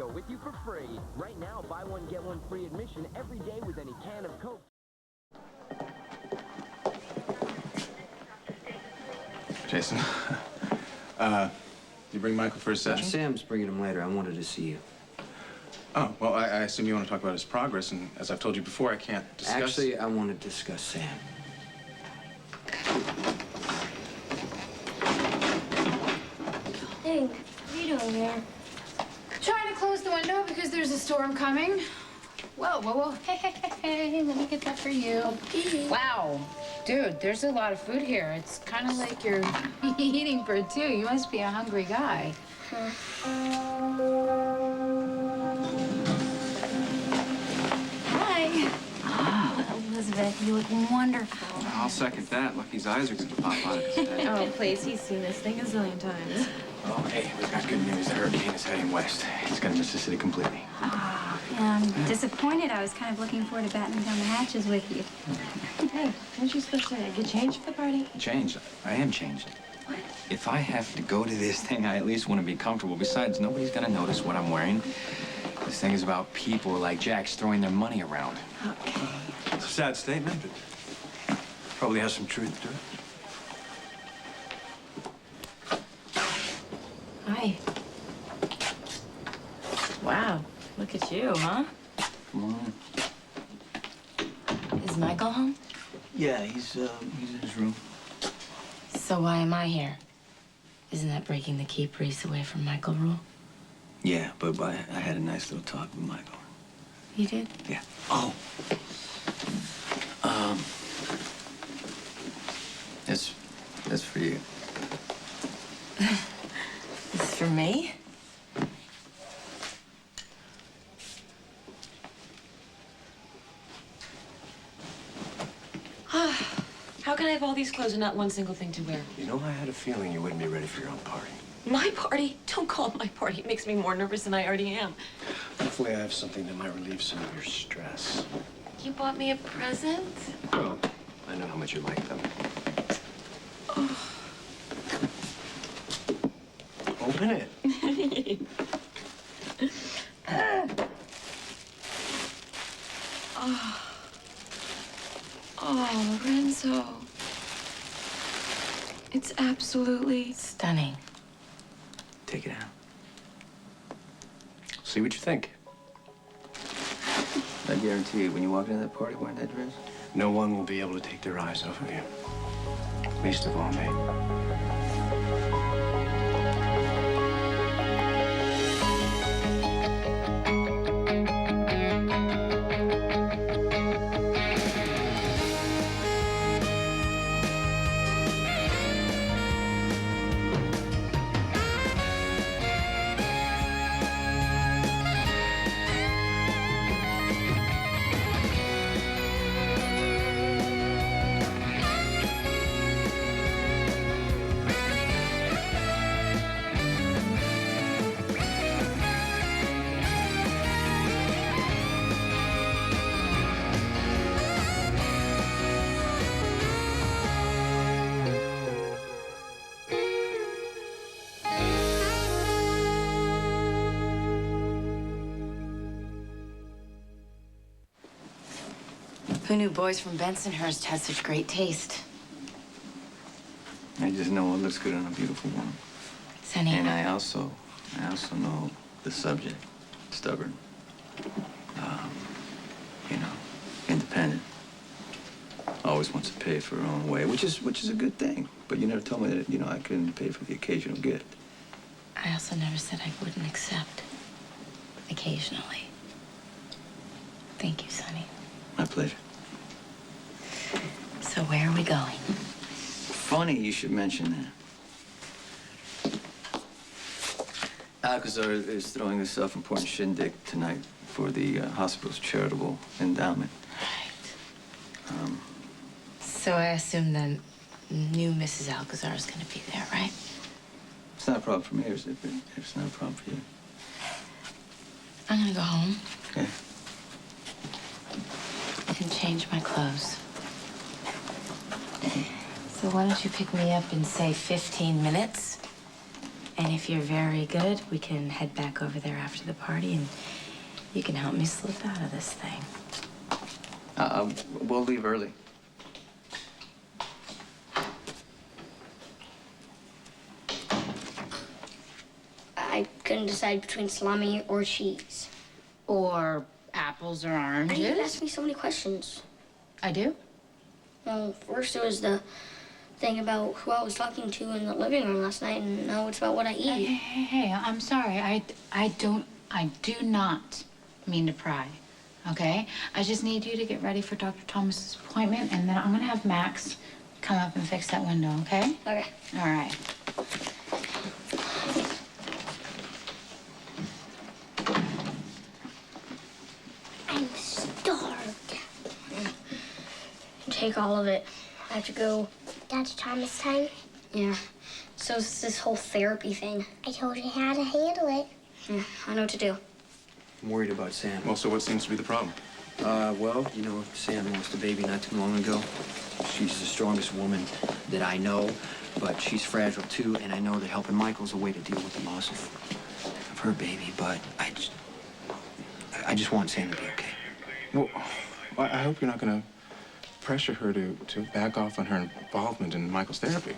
go with you for free. Right now, buy one, get one free admission every day with any can of Coke. Jason, you bring Michael for a session? Sam's bringing him later. I wanted to see you. Oh, well, I assume you want to talk about his progress, and as I've told you before, I can't discuss... Actually, I want to discuss Sam. Hey, what are you doing here? Trying to close the window because there's a storm coming. Whoa, whoa, whoa. Hey, hey, hey, hey, let me get that for you. Wow. Dude, there's a lot of food here. It's kind of like you're eating for two. You must be a hungry guy. Hi. Oh, Elizabeth, you look wonderful. I'll second that. Lucky's eyes are going to pop out of his head. Oh, please, he's seen this thing a zillion times. Oh, hey, we've got good news. The hurricane is heading west. It's going to miss the city completely. Yeah, I'm disappointed. I was kind of looking forward to battening down the hatches with you. Hey, weren't you supposed to get changed for the party? Changed? I am changed. What? If I have to go to this thing, I at least want to be comfortable. Besides, nobody's going to notice what I'm wearing. This thing is about people like Jack's throwing their money around. Okay. It's a sad statement, but probably has some truth to it. Hi. Wow, look at you, huh? Come on. Is Michael home? Yeah, he's in his room. So why am I here? Isn't that breaking the key priest away from Michael rule? Yeah, but I had a nice little talk with Michael. You did? Yeah. Oh. That's for you. This is for me? How can I have all these clothes and not one single thing to wear? You know, I had a feeling you wouldn't be ready for your own party. My party? Don't call it my party. It makes me more nervous than I already am. Hopefully I have something that might relieve some of your stress. You bought me a present? Well, I know how much you like them. Oh. Open it. Oh, Lorenzo. It's absolutely stunning. Take it out. See what you think. I guarantee you, when you walk into that party wearing that dress, No one will be able to take their eyes off of you. Least of all me. Who knew boys from Bensonhurst had such great taste? I just know what looks good on a beautiful woman. Sonny, And I also know the subject. Stubborn. You know, independent. Always wants to pay for her own way, which is a good thing. But you never told me that, you know, I couldn't pay for the occasional gift. I also never said I wouldn't accept. Occasionally. Thank you, Sonny. My pleasure. So where are we going? Funny you should mention that. Alcazar is throwing a self-important shindig tonight for the hospital's charitable endowment. Right. So I assume the new Mrs. Alcazar is going to be there, right? It's not a problem for me, is it? It's not a problem for you. I'm going to go home Okay. and change my clothes. So why don't you pick me up in, say, 15 minutes? And if you're very good, we can head back over there after the party and you can help me slip out of this thing. We'll leave early. I couldn't decide between salami or cheese. Or apples or Why do you oranges. ask me so many questions? I do? Well, first it was the thing about who I was talking to in the living room last night, and now it's about what I Hey, eat. hey, I'm sorry. I do not mean to pry, okay? I just need you to get ready for Dr. Thomas's appointment, and then I'm gonna have Max come up and fix that window, okay? Okay. All right. I'm starved. Take all of it. I have to go. Dr. Thomas time? Yeah. So it's this whole therapy thing. I told you how to handle it. Yeah, I know what to do. I'm worried about Sam. Well, so what seems to be the problem? Well, you know, Sam lost a baby not too long ago. She's the strongest woman that I know, but she's fragile too, and I know that helping Michael's a way to deal with the loss of her baby, but I just want Sam to be okay. Well, I hope you're not going to pressure her to back off on her involvement in Michael's therapy.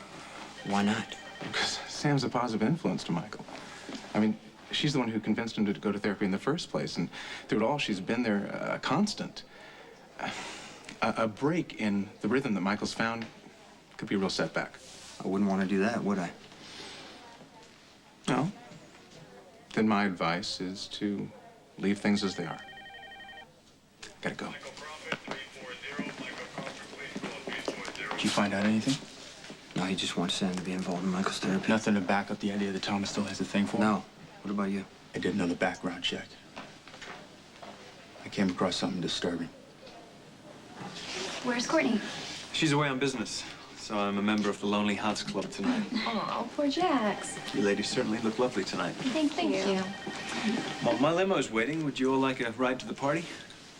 Why not? Because Sam's a positive influence to Michael. I mean, she's the one who convinced him to go to therapy in the first place, and through it all, she's been there, a constant. A break in the rhythm that Michael's found could be a real setback. I wouldn't want to do that, would I? No? Then my advice is to leave things as they are. Gotta go. Did you find out anything? No, he just wants Sam to be involved in Michael's therapy. Nothing to back up the idea that Thomas still has a thing for him? No. What about you? I did another background check. I came across something disturbing. Where's Courtney? She's away on business, so I'm a member of the Lonely Hearts Club tonight. Oh, poor Jax. You ladies certainly look lovely tonight. Thank you. Well, my limo's waiting. Would you all like a ride to the party?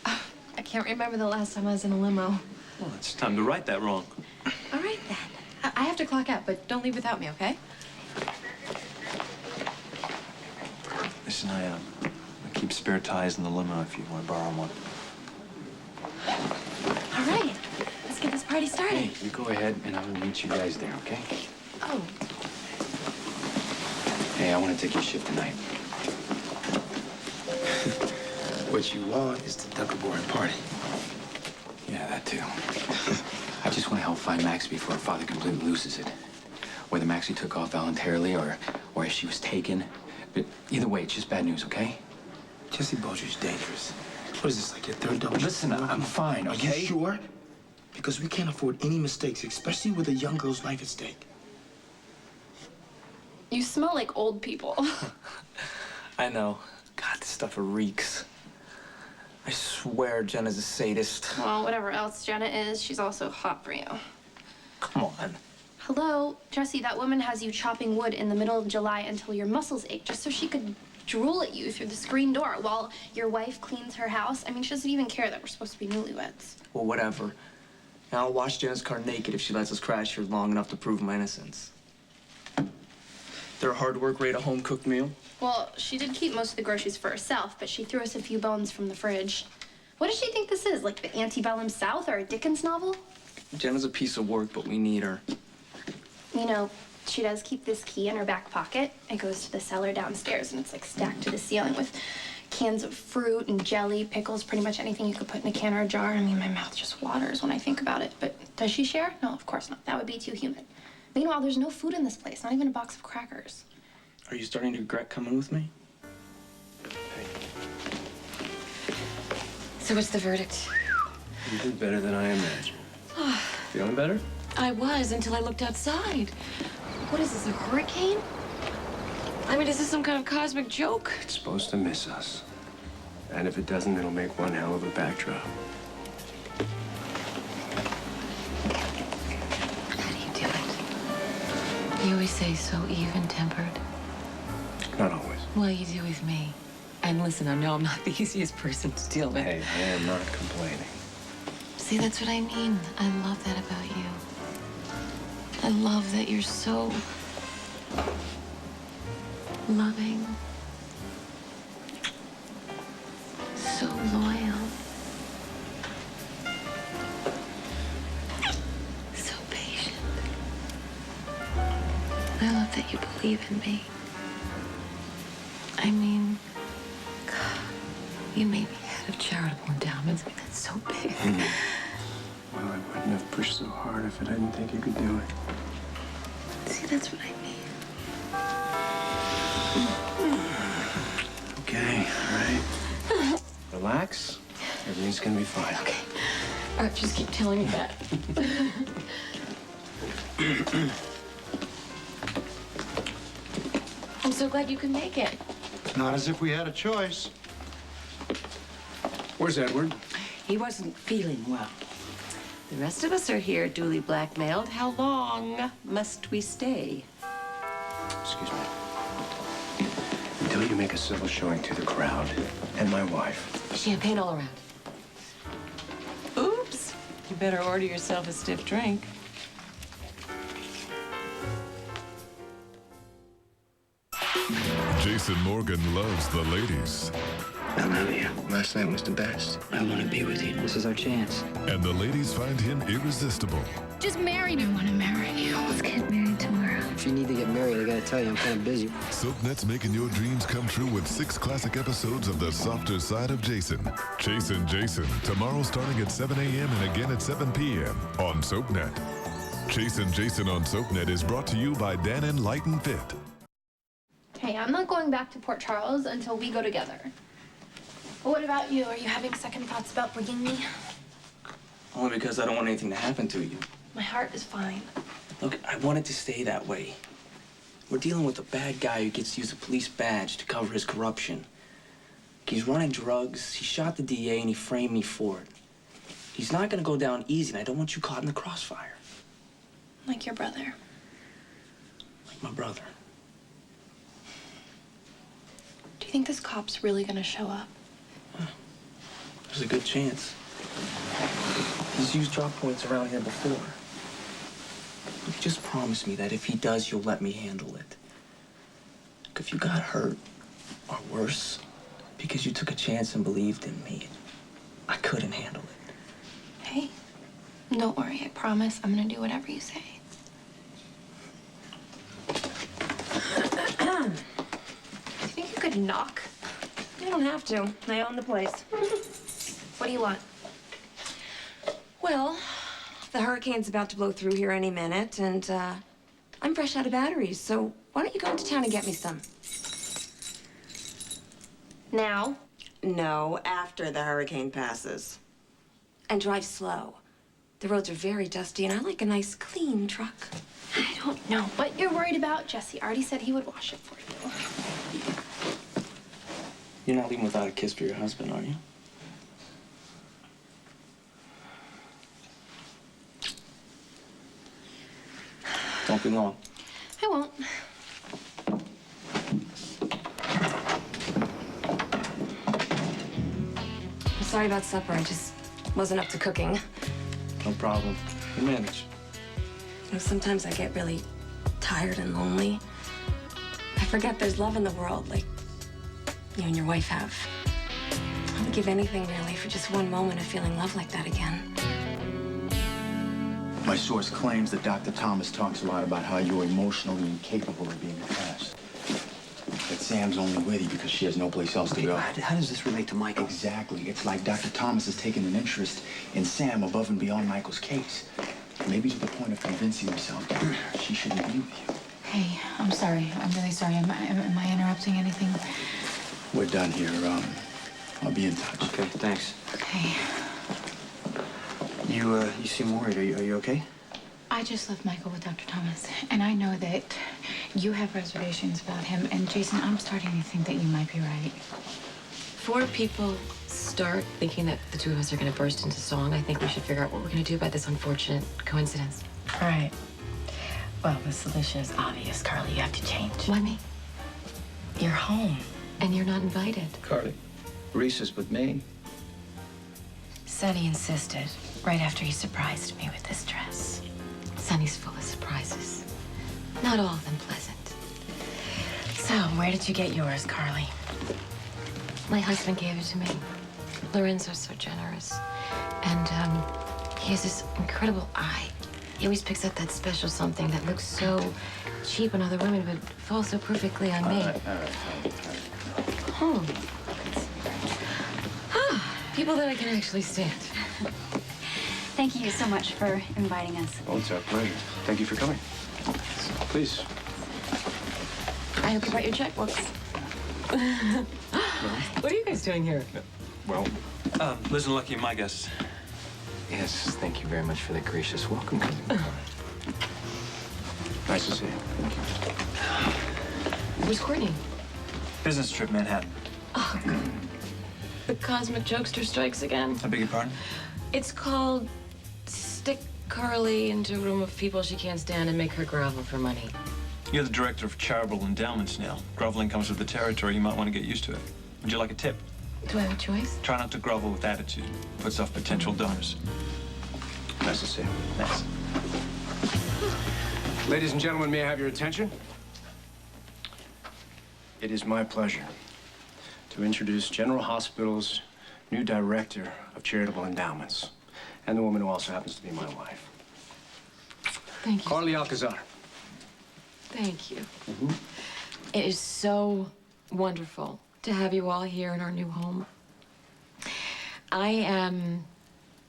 I can't remember the last time I was in a limo. Well, it's time to right that wrong. All right, then. I have to clock out, but don't leave without me, okay? Listen, I keep spare tires in the limo if you want to borrow one. All right. Let's get this party started. Hey, you go ahead, and I'll meet you guys there, okay? Oh. Hey, I want to take your shift tonight. What you want is the duck-a-boring party. Yeah, that too. I just want to help find Max before her father completely loses it. Whether Maxie took off voluntarily or if she was taken. But either way, it's just bad news, okay? Jesse Bulger's dangerous. What is this, like your third double? Listen, I'm fine, okay? Are you sure? Because we can't afford any mistakes, especially with a young girl's life at stake. You smell like old people. I know. God, this stuff reeks. I swear Jenna's a sadist. Well, whatever else Jenna is, she's also hot for you. Come on. Hello, Jesse, that woman has you chopping wood in the middle of July until your muscles ache just so she could drool at you through the screen door while your wife cleans her house. I mean, she doesn't even care that we're supposed to be newlyweds. Well, whatever. And I'll wash Jenna's car naked if she lets us crash here long enough to prove my innocence. Their hard work rate a home-cooked meal? Well, she did keep most of the groceries for herself, but she threw us a few bones from the fridge. What does she think this is, like the antebellum South or a Dickens novel? Jenna's a piece of work, but we need her. You know, she does keep this key in her back pocket. It goes to the cellar downstairs, and it's like stacked to the ceiling with cans of fruit and jelly, pickles, pretty much anything you could put in a can or a jar. I mean, my mouth just waters when I think about it. But does she share? No, of course not. That would be too human. Meanwhile, there's no food in this place, not even a box of crackers. Are you starting to regret coming with me? So what's the verdict? You did better than I imagined. Feeling better? I was until I looked outside. What is this, a hurricane? I mean, is this some kind of cosmic joke? It's supposed to miss us. And if it doesn't, it'll make one hell of a backdrop. How do you do it? You always say so even-tempered. Not always. Well, you do with me. And listen, I know I'm not the easiest person to deal with. Hey, I am not complaining. See, that's what I mean. I love that about you. I love that you're so loving, so loyal, so patient. I love that you believe in me. I mean, God, you made me head of charitable endowments. I mean, that's so big. Well, I wouldn't have pushed so hard if I didn't think you could do it. See, that's what I mean. Okay, all right. Relax. Everything's gonna be fine. Okay. All right, just keep telling me that. I'm so glad you could make it. Not as if we had a choice. Where's Edward? He wasn't feeling well. The rest of us are here, duly blackmailed. How long must we stay? Excuse me. Until you make a civil showing to the crowd and my wife. Champagne all around. Oops. You better order yourself a stiff drink. Jason Morgan loves the ladies. I love you. Last night was the best. I want to be with you. This is our chance. And the ladies find him irresistible. Just marry me. I want to marry you. Let's get married tomorrow. If you need to get married, I gotta tell you, I'm kind of busy. SoapNet's making your dreams come true with 6 classic episodes of The Softer Side of Jason. Chasing Jason, tomorrow starting at 7 a.m. and again at 7 p.m. on SoapNet. Chasing Jason on SoapNet is brought to you by Dan & Light and Fit. Hey, I'm not going back to Port Charles until we go together. But what about you? Are you having second thoughts about bringing me? Only because I don't want anything to happen to you. My heart is fine. Look, I want it to stay that way. We're dealing with a bad guy who gets to use a police badge to cover his corruption. He's running drugs, he shot the DA, and he framed me for it. He's not gonna go down easy, and I don't want you caught in the crossfire. Like your brother. Like my brother. Do you think this cop's really gonna show up? There's a good chance. He's used drop points around here before. Look, just promise me that if he does, you'll let me handle it. Look, if you got hurt, or worse, because you took a chance and believed in me, I couldn't handle it. Hey, don't worry. I promise I'm gonna do whatever you say. Do you think you could knock? You don't have to. I own the place. What do you want? Well, the hurricane's about to blow through here any minute, and I'm fresh out of batteries, so why don't you go into town and get me some? Now? No, after the hurricane passes. And drive slow. The roads are very dusty, and I like a nice, clean truck. I don't know what you're worried about. Jesse already said he would wash it for you. You're not leaving without a kiss for your husband, are you? Don't be long. I won't. I'm sorry about supper. I just wasn't up to cooking. No problem. You manage. You know, sometimes I get really tired and lonely. I forget there's love in the world, like you and your wife have. I would give anything, really, for just one moment of feeling love like that again. My source claims that Dr. Thomas talks a lot about how you're emotionally incapable of being attached. That Sam's only with you because she has no place else to go. How does this relate to Michael? Exactly. It's like Dr. Thomas has taken an interest in Sam above and beyond Michael's case. Maybe to the point of convincing himself that she shouldn't be with you. Hey, I'm sorry. I'm really sorry. Am I interrupting anything? We're done here. I'll be in touch. Okay, thanks. Okay. You seem worried. Are you okay? I just left Michael with Dr. Thomas, and I know that you have reservations about him. And Jason, I'm starting to think that you might be right. Before people start thinking that the two of us are going to burst into song, I think we should figure out what we're going to do about this unfortunate coincidence. All right. Well, the solution is obvious, Carly. You have to change. Why me? You're home. And you're not invited. Carly, Reese is with me. Sonny insisted right after he surprised me with this dress. Sonny's full of surprises. Not all of them pleasant. So So, where did you get yours, Carly? My husband gave it to me. Lorenzo's so generous. And he has this incredible eye. He always picks up that special something that looks so cheap on other women, but falls so perfectly on me. All right. Oh. People that I can actually stand. Thank you so much for inviting us. Oh, it's our pleasure. Thank you for coming. Please. I hope you brought your checkbooks. What are you guys doing here? Well, Liz and Lucky are my guests. yes, thank you very much for that gracious welcome. Nice to see you. Thank you. Where's Courtney? Business trip, Manhattan. Oh, the cosmic jokester strikes again. I beg your pardon? It's called Stick Carly into a room of people she can't stand and make her grovel for money. You're the director of charitable endowments now. Groveling comes with the territory. You might want to get used to it. Would you like a tip? Do I have a choice? Try not to grovel with attitude. Puts off potential donors. Nice to see you. Thanks. Ladies and gentlemen, may I have your attention? It is my pleasure to introduce General Hospital's new director of charitable endowments, and the woman who also happens to be my wife. Thank you. Carly Alcazar. Thank you. It is so wonderful to have you all here in our new home. I am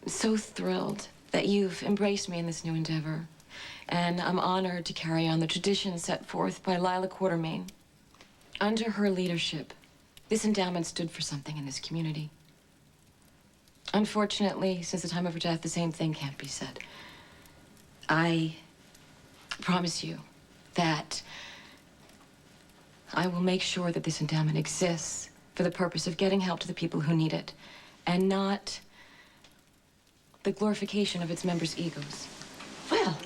so thrilled that you've embraced me in this new endeavor, and I'm honored to carry on the tradition set forth by Lila Quartermain. Under her leadership, this endowment stood for something in this community. Unfortunately, since the time of her death, the same thing can't be said. I promise you that I will make sure that this endowment exists for the purpose of getting help to the people who need it, and not the glorification of its members' egos. Well,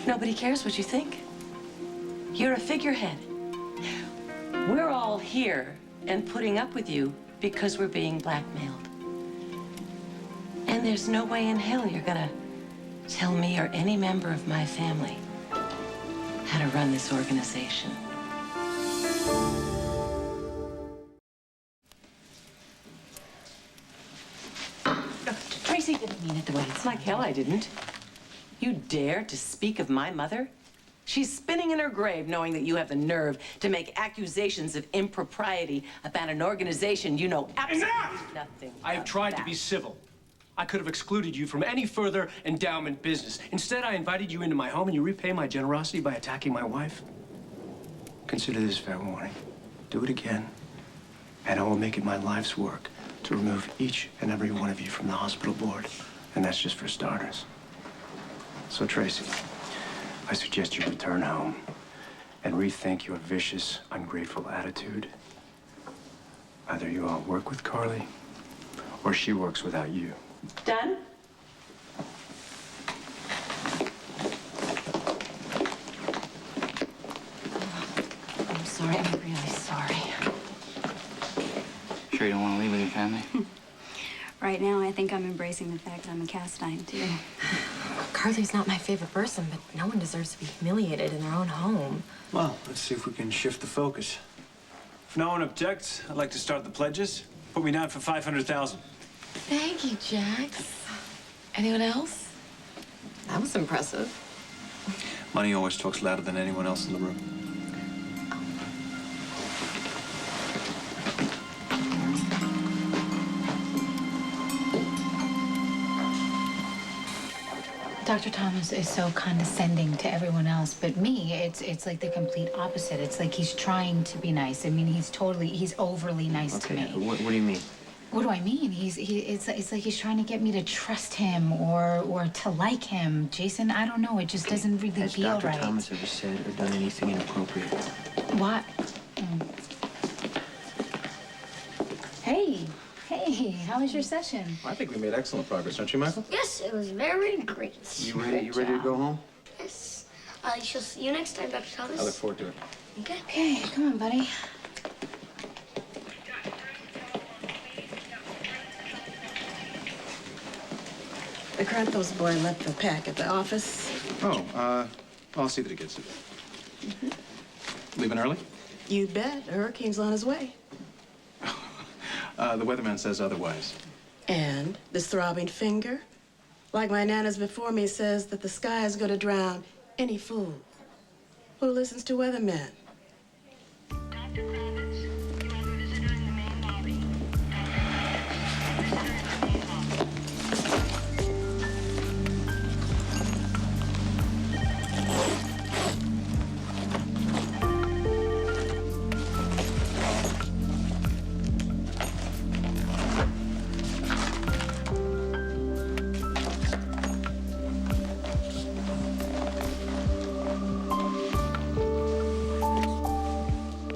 nobody cares what you think. You're a figurehead. We're all here and putting up with you because we're being blackmailed. And there's no way in hell you're gonna tell me or any member of my family how to run this organization. Tracy didn't mean it the way it's like hell I didn't. You dare to speak of my mother? She's spinning in her grave knowing that you have the nerve to make accusations of impropriety about an organization you know absolutely nothing I have tried to be civil. I could have excluded you from any further endowment business. Instead, I invited you into my home, and you repay my generosity by attacking my wife. Consider this fair warning. Do it again, and I will make it my life's work to remove each and every one of you from the hospital board. And that's just for starters. So, Tracy, I suggest you return home and rethink your vicious, ungrateful attitude. Either you all work with Carly, or she works without you. Done? I'm sorry. I'm really sorry. Sure you don't want to leave with your family? Right now, I think I'm embracing the fact that I'm a cast iron, too. Carly's not my favorite person, but no one deserves to be humiliated in their own home. Well, let's see if we can shift the focus. If no one objects, I'd like to start the pledges. Put me down for 500,000. Thank you, Jax. Anyone else? That was impressive. Money always talks louder than anyone else in the room. Dr. Thomas is so condescending to everyone else, but me, it's like the complete opposite. It's like he's trying to be nice. I mean, he's overly nice to me. What do you mean? What do I mean? It's like he's trying to get me to trust him or to like him. Jason, I don't know. It just doesn't really Has feel Dr. right. Thomas ever said or done anything inappropriate? What? Hey, how was your session? I think we made excellent progress, don't you, Michael? Yes, it was very great. You ready to go home? Yes. I shall see you next time, Dr. Thomas. I look forward to it. Okay. Okay, come on, buddy. The Kratos boy left the pack at the office. Oh, I'll see that it gets it. Leaving early? You bet. A hurricane's on his way. The weatherman says otherwise. And this throbbing finger, like my nanas before me, says that the sky is going to drown any fool who listens to weathermen.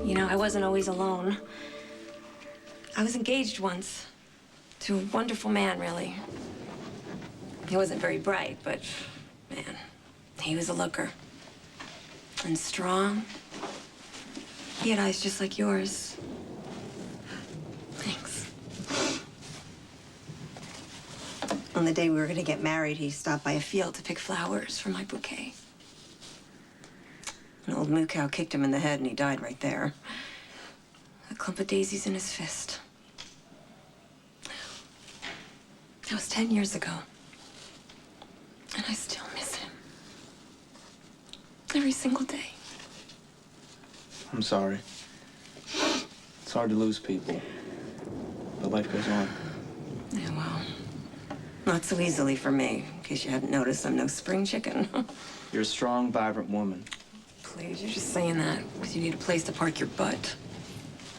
You know, I wasn't always alone. I was engaged once to a wonderful man, really. He wasn't very bright, but man, he was a looker. And strong. He had eyes just like yours. Thanks. On the day we were gonna get married, he stopped by a field to pick flowers for my bouquet. An old moo cow kicked him in the head and he died right there. A clump of daisies in his fist. That was 10 years ago. And I still miss him. Every single day. I'm sorry. It's hard to lose people. But life goes on. Yeah, well, not so easily for me. In case you hadn't noticed, I'm no spring chicken. You're a strong, vibrant woman. Please, you're just saying that because you need a place to park your butt.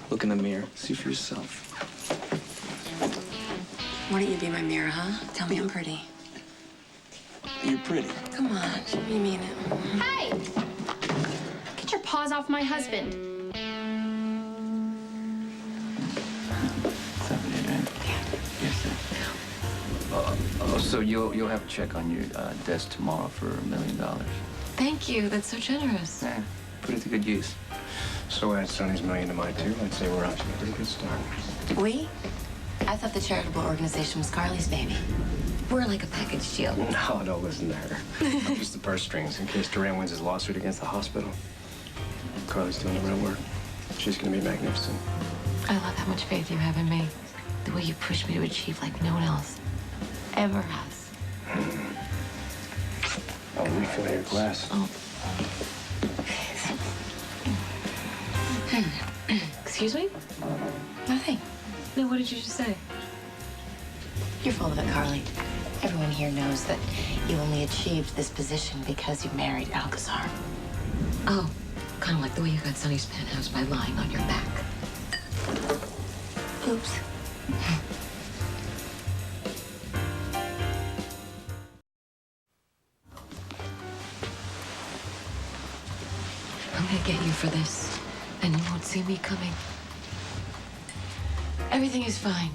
Look in the mirror. See for yourself. Why don't you be my mirror, huh? Tell me I'm pretty. You're pretty. Come on, show me you mean it. Hey! Get your paws off my husband. So you'll have a check on your desk tomorrow for $1 million. Thank you. That's so generous. Yeah, put it to good use. So add Sonny's million to mine, too. I'd say we're off to a pretty good start. We? I thought the charitable organization was Carly's baby. We're like a package deal. No, don't listen to her. I'm just the purse strings in case Duran wins his lawsuit against the hospital. Carly's doing the real work. She's gonna be magnificent. I love how much faith you have in me. The way you push me to achieve like no one else ever has. I'll refill your glass. Oh. Excuse me? Nothing. No, what did you just say? You're full of it, Carly. Everyone here knows that you only achieved this position because you married Alcazar. Oh, kind of like the way you got Sonny's penthouse by lying on your back. Oops. I'm gonna get you for this, and you won't see me coming. Everything is fine.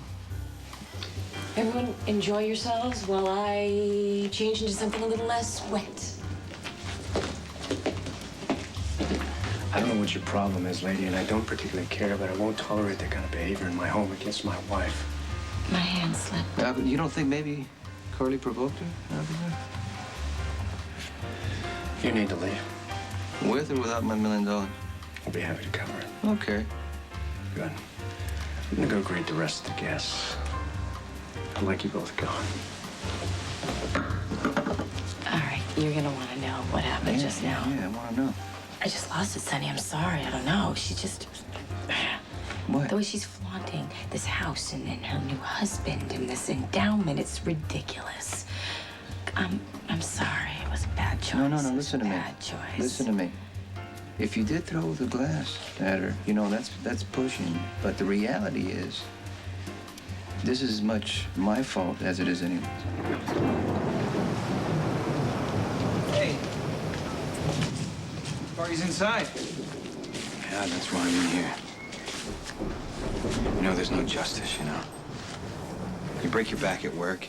Everyone enjoy yourselves while I change into something a little less wet. I don't know what your problem is, lady, and I don't particularly care, but I won't tolerate that kind of behavior in my home against my wife. My hand slipped. You don't think maybe Carly provoked her? You need to leave. With or without my $1 million? I'll be happy to cover it. Okay. Good. I'm gonna go greet the rest of the guests. I'd like you both gone. All right, you're gonna want to know what happened just now. Yeah, I want to know. I just lost it, Sonny. I'm sorry. I don't know. She just... What? The way she's flaunting this house and her new husband and this endowment, it's ridiculous. I'm sorry. It was a bad choice. No, listen to me. Bad choice. Listen to me. If you did throw the glass at her, you know, that's pushing. But the reality is, this is as much my fault as it is anyone's. Hey. Party's inside. Yeah, that's why I'm in here. You know, there's no justice, you know. You break your back at work.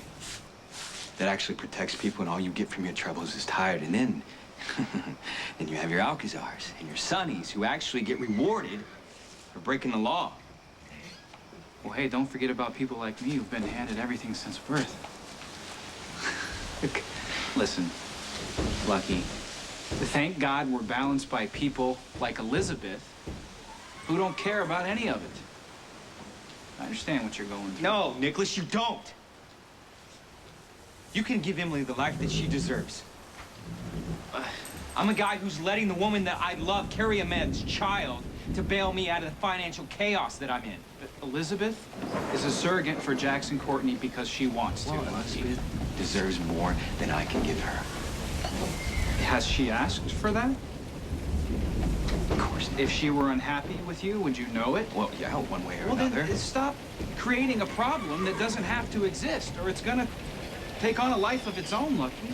That actually protects people, and all you get from your troubles is tired. And then, then you have your Alcazars and your Sonnies who actually get rewarded for breaking the law. Well, hey, don't forget about people like me who've been handed everything since birth. Listen, Lucky, Thank God we're balanced by people like Elizabeth who don't care about any of it. I understand what you're going through. No, Nicholas, you don't. You can give Emily the life that she deserves. I'm a guy who's letting the woman that I love carry a man's child to bail me out of the financial chaos that I'm in. But Elizabeth is a surrogate for Jackson Courtney because she wants to. Well, Elizabeth deserves more than I can give her. Has she asked for that? Of course. If she were unhappy with you, would you know it? Well, yeah, one way or Well, another. then stop creating a problem that doesn't have to exist, or it's gonna take on a life of its own, Lucky.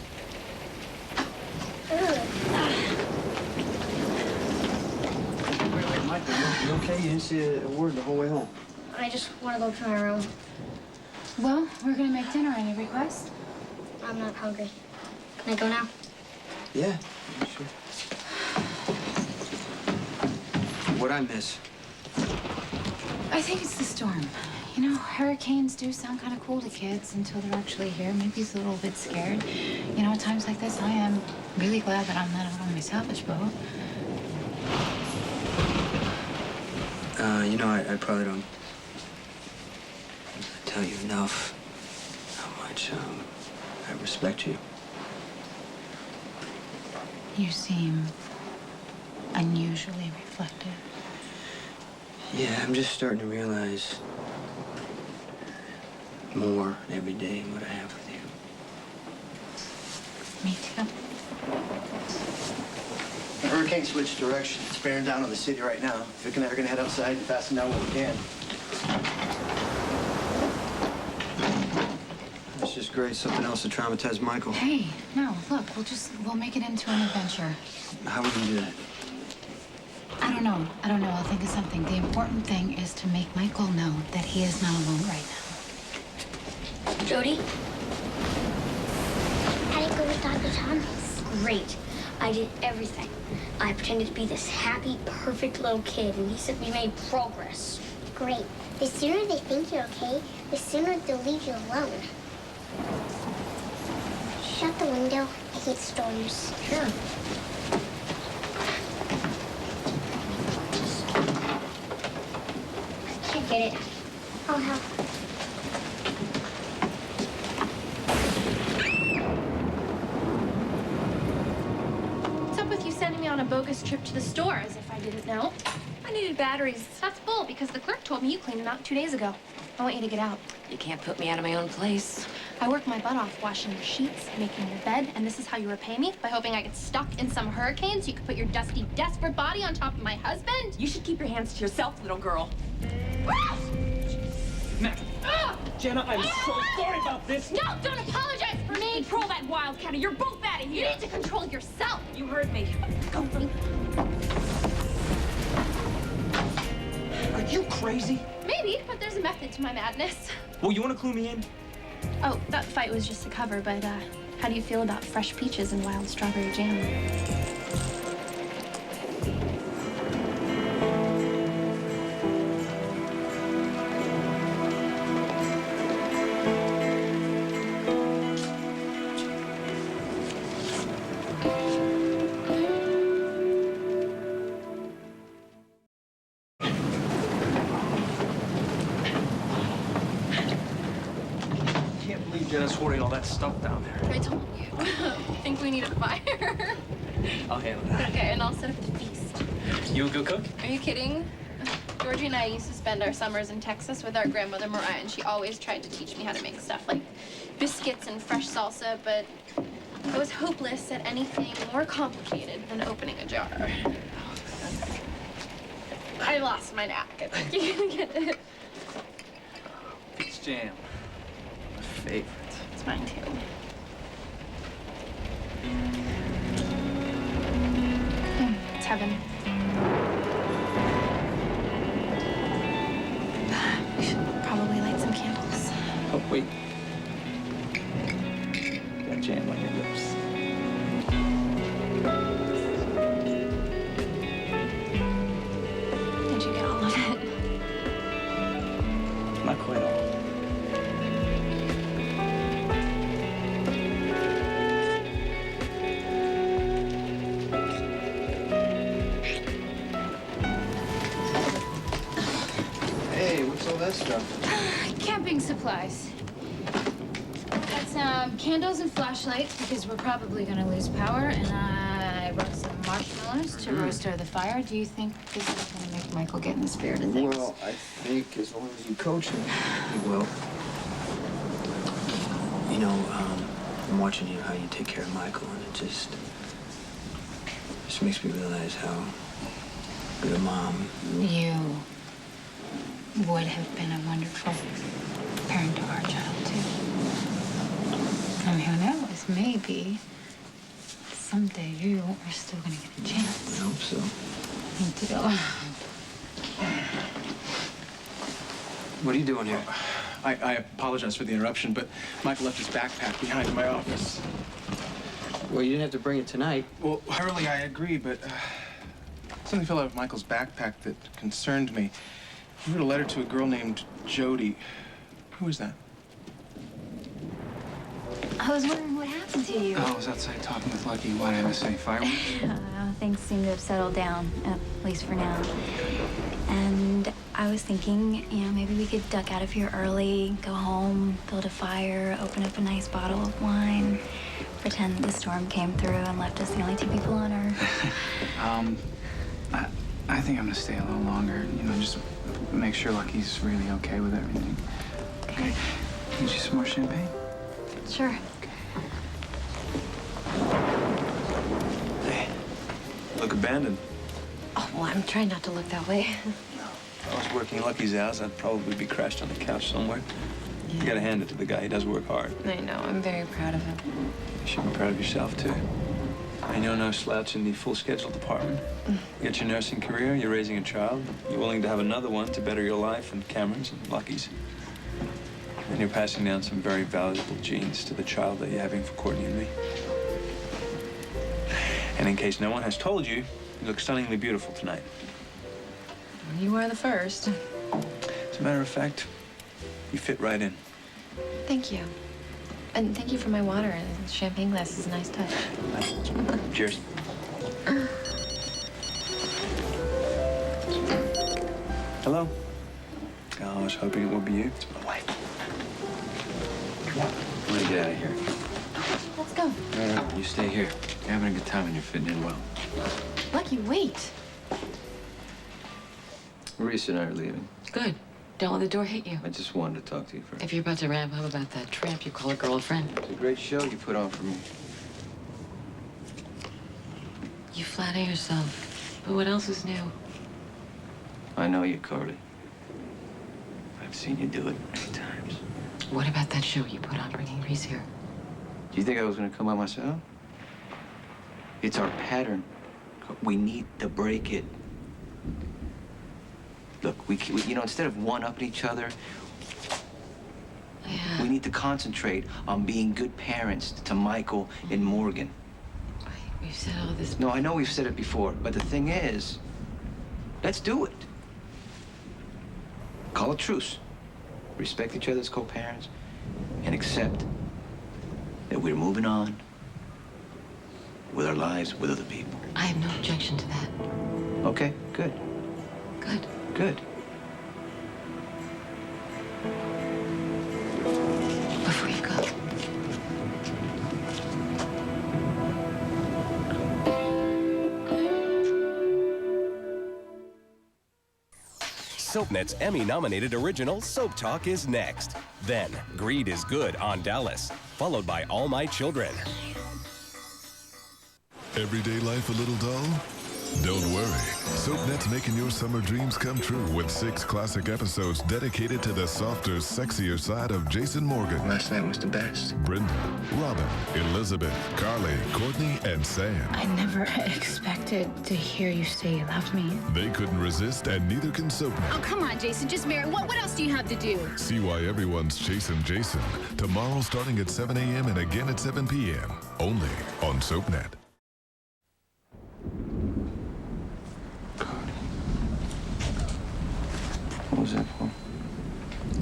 Wait, Michael, you okay? You didn't say a word the whole way home. I just want to go to my room. Well, we're gonna make dinner. Any request? I'm not hungry. Can I go now? Yeah, sure. What'd I miss? I think it's the storm. You know, hurricanes do sound kind of cool to kids until they're actually here. Maybe he's a little bit scared. You know, at times like this, I am really glad that I'm not out on my salvage boat. You know, I probably don't tell you enough how much, I respect you. You seem unusually reflective. Yeah, I'm just starting to realize more every day what I have with you. Me too. The hurricane switched direction. It's bearing down on the city right now. Vic and I are gonna head outside and fasten down what we can. It's just great. Something else to traumatize Michael. Hey, no, look, we'll make it into an adventure. How are we gonna do that? I don't know. I'll think of something. The important thing is to make Michael know that he is not alone right now. Jody? How'd it go with Dr. Thomas? Great. I did everything. I pretended to be this happy, perfect little kid, and he said we made progress. Great. The sooner they think you're okay, the sooner they'll leave you alone. Shut the window. I hate storms. Sure. I can't get it. I'll help. What's up with you sending me on a bogus trip to the store as if I didn't know? I needed batteries. That's bull because the clerk told me you cleaned them out 2 days ago. I want you to get out. You can't put me out of my own place. I work my butt off washing your sheets, making your bed, and this is how you repay me? By hoping I get stuck in some hurricane so you could put your dusty, desperate body on top of my husband? You should keep your hands to yourself, little girl. Mac. Jenna, I'm so sorry about this. No, don't apologize for me. Control that wildcatter. You're both out of You here. need to control yourself. You heard me. Go. Are you crazy? Maybe, but there's a method to my madness. Well, you want to clue me in? Oh, that fight was just a cover, but how do you feel about fresh peaches and wild strawberry jam? Jenna's hoarding all that stuff down there. I told you. I think we need a fire. I'll handle that. Okay, and I'll set up the feast. You a good cook? Are you kidding? Georgie and I used to spend our summers in Texas with our grandmother Mariah, and she always tried to teach me how to make stuff like biscuits and fresh salsa, but I was hopeless at anything more complicated than opening a jar. I lost my knack. I think you can get it. It's jam. My favorite. It's mine too. It's heaven. We should probably light some candles. Oh, wait. Got jam on your lips. Did you get all of it? Not quite all. What's all that stuff? Camping supplies. Got some candles and flashlights because we're probably gonna lose power, and I brought some marshmallows to roast over the fire. Do you think this is gonna make Michael get in the spirit of things? Well, I think as long as you coach him, he will. You know, I'm watching you, how you take care of Michael, and it just makes me realize how good a mom. You would have been a wonderful parent to our child, too. I mean, who knows? Maybe someday you are still going to get a chance. I hope so. Me too. What are you doing here? I apologize for the interruption, but Michael left his backpack behind in my office. Well, you didn't have to bring it tonight. Well, early I agree, but something fell out of Michael's backpack that concerned me. He wrote a letter to a girl named Jody. Who is that? I was wondering what happened to you. Oh, I was outside talking with Lucky. Why did I miss any fireworks? Things seem to have settled down, at least for now. And I was thinking, maybe we could duck out of here early, go home, build a fire, open up a nice bottle of wine, pretend the storm came through and left us the only two people on Earth. I think I'm gonna stay a little longer. Just make sure Lucky's really okay with everything. Okay. Need you some more champagne? Sure. Hey, look abandoned. Oh, well, I'm trying not to look that way. If I was working Lucky's hours, I'd probably be crashed on the couch somewhere. You gotta hand it to the guy. He does work hard. I know. I'm very proud of him. You should be proud of yourself, too. And you're no slouch in the full schedule department. You got your nursing career, you're raising a child, you're willing to have another one to better your life and Cameron's and Lucky's. And you're passing down some very valuable genes to the child that you're having for Courtney and me. And in case no one has told you, you look stunningly beautiful tonight. You are the first. As a matter of fact, you fit right in. Thank you. And thank you for my water. The champagne glass is a nice touch. Cheers. Hello? Oh, I was hoping it would be you. It's my wife. I'm gonna get out of here. Let's go. No, you stay here. You're having a good time and you're fitting in well. Lucky, wait. Reese and I are leaving. Good. Don't let the door hit you. I just wanted to talk to you first. If you're about to ramp up about that tramp you call a girlfriend. It's a great show you put on for me. You flatter yourself. But what else is new? I know you, Carly. I've seen you do it many times. What about that show you put on bringing Reese here? Do you think I was gonna come by myself? It's our pattern. We need to break it. Look, we instead of one-upping each other, we need to concentrate on being good parents to Michael and Morgan. We've said all this. No, I know we've said it before, but the thing is, let's do it. Call a truce. Respect each other as co-parents and accept that we're moving on with our lives with other people. I have no objection to that. Okay, good. Good. Good. Before you go. SoapNet's Emmy-nominated original Soap Talk is next. Then, Greed is Good on Dallas, followed by All My Children. Everyday life a little dull? Don't worry. SoapNet's making your summer dreams come true with 6 classic episodes dedicated to the softer, sexier side of Jason Morgan. Last night was the best. Brenda, Robin, Elizabeth, Carly, Courtney, and Sam. I never expected to hear you say you loved me. They couldn't resist, and neither can SoapNet. Oh, come on, Jason. Just marry. What else do you have to do? See why everyone's chasing Jason. Tomorrow starting at 7 a.m. and again at 7 p.m. Only on SoapNet. What was that for?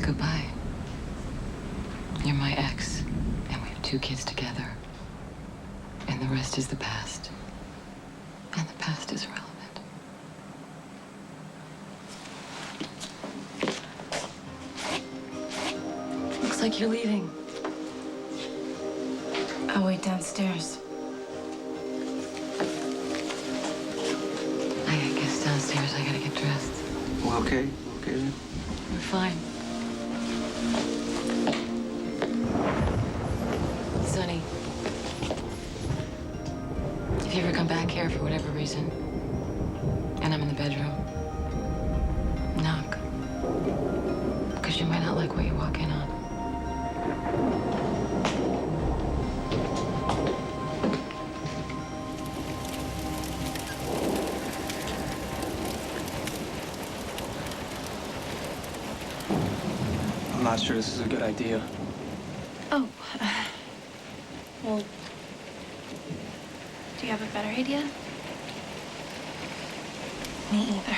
Goodbye. You're my ex, and we have 2 kids together. And the rest is the past. And the past is irrelevant. like you're leaving. I'll wait downstairs. I guess downstairs I gotta get dressed. Well, okay. Okay then. We're fine. Sonny, if you ever come back here for whatever reason, and I'm in the bedroom, knock. Because you might not like what you walk in on. I'm not sure this is a good idea. Oh. Well, do you have a better idea? Me either.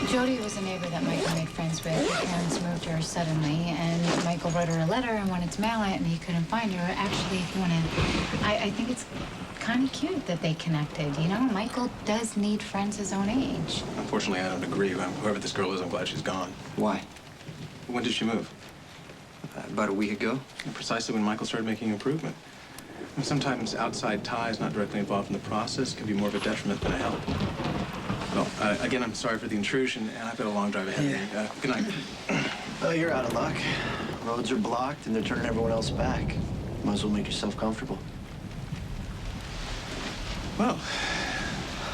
Jody was a neighbor that Michael made friends with. Her parents moved her suddenly, and Michael wrote her a letter and wanted to mail it, and he couldn't find her. Actually, if you want to, I think it's kind of cute that they connected. You know, Michael does need friends his own age. Unfortunately, I don't agree. Whoever this girl is, I'm glad she's gone. Why? When did she move? About a week ago. Precisely when Michael started making improvement. And sometimes outside ties not directly involved in the process can be more of a detriment than a help. Well, again, I'm sorry for the intrusion, and I've got a long drive ahead of me. Good night. Well, you're out of luck. Roads are blocked, and they're turning everyone else back. Might as well make yourself comfortable. Well,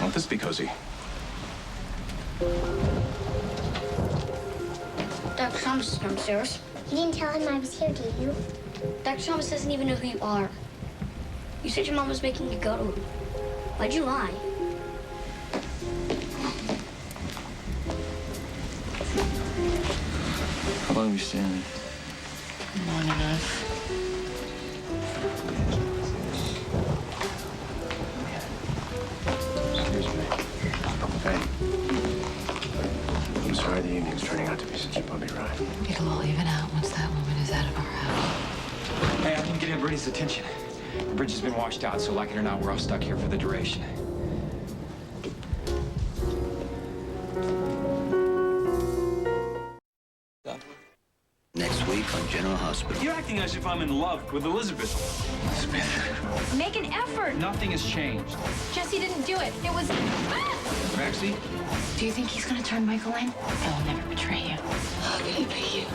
won't this be cozy? Dr. Thomas is downstairs. You didn't tell him I was here, did you? Dr. Thomas doesn't even know who you are. You said your mom was making you go to him. Why'd you lie? How long have you standing? Long enough. Excuse me. Hey. I'm sorry the evening's turning out to be such a bumpy ride. It'll all even out once that woman is out of our house. Hey, I'm getting Bernie's attention. The bridge has been washed out, so like it or not, we're all stuck here for the duration. Next week on General Hospital. You're acting as if I'm in love with Elizabeth. Elizabeth. Make an effort. Nothing has changed. Jesse didn't do it. It was... Maxie? Do you think he's gonna turn Michael in? I will never betray you. How can he be you?